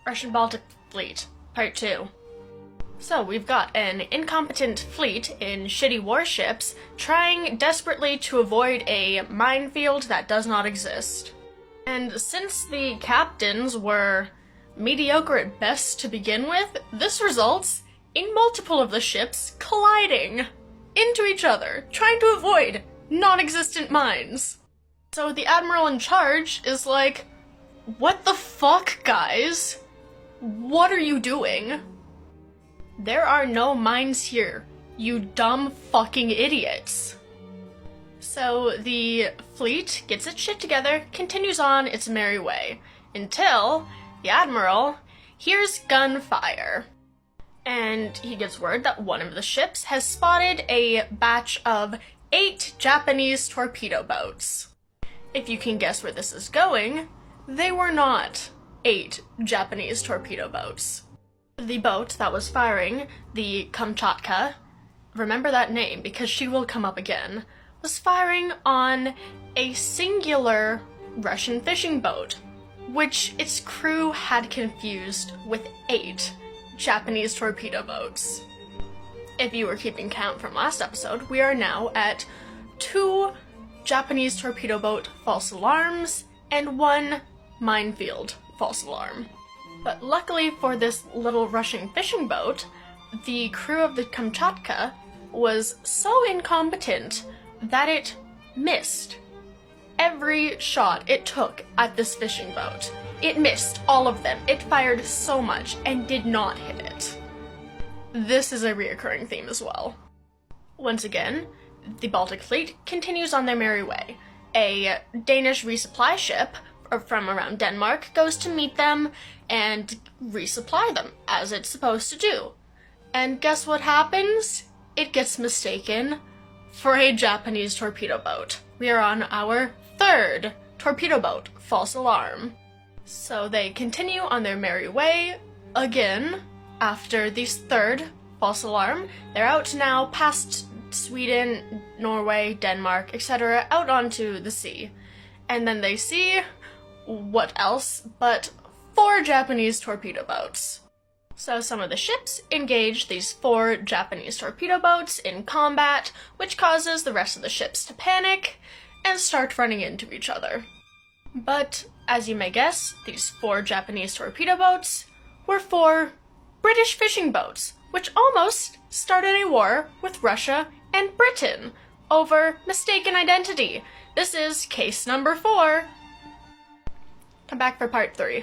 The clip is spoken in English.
Russian Baltic Fleet, Part 2. So, we've got an incompetent fleet in shitty warships trying desperately to avoid a minefield that does not exist. And since the captains were mediocre at best to begin with, this results in multiple of the ships colliding into each other, trying to avoid non-existent mines. So the admiral in charge is like, what the fuck, guys? What are you doing? There are no mines here, you dumb fucking idiots. So the fleet gets its shit together, continues on its merry way, until the admiral hears gunfire. And he gets word that one of the ships has spotted a batch of 8 Japanese torpedo boats. If you can guess where this is going, they were not 8 Japanese torpedo boats. The boat that was firing, the Kamchatka, remember that name because she will come up again, was firing on a singular Russian fishing boat, which its crew had confused with 8 Japanese torpedo boats. If you were keeping count from last episode, we are now at 2 Japanese torpedo boat false alarms and 1 minefield false alarm. But luckily for this little Russian fishing boat, the crew of the Kamchatka was so incompetent that it missed every shot it took at this fishing boat. It missed all of them. It fired so much and did not hit it. This is a reoccurring theme as well. Once again, the Baltic Fleet continues on their merry way. A Danish resupply ship from around Denmark goes to meet them and resupply them, as it's supposed to do. And guess what happens? It gets mistaken for a Japanese torpedo boat. We are on our 3rd torpedo boat false alarm. So they continue on their merry way again after this 3rd false alarm. They're out now past Sweden, Norway, Denmark, etc., out onto the sea. And then they see what else but 4 Japanese torpedo boats. So some of the ships engage these 4 Japanese torpedo boats in combat, which causes the rest of the ships to panic and start running into each other. But, as you may guess, these 4 Japanese torpedo boats were 4 British fishing boats, which almost started a war with Russia and Britain over mistaken identity. This is case number 4. Come back for part 3.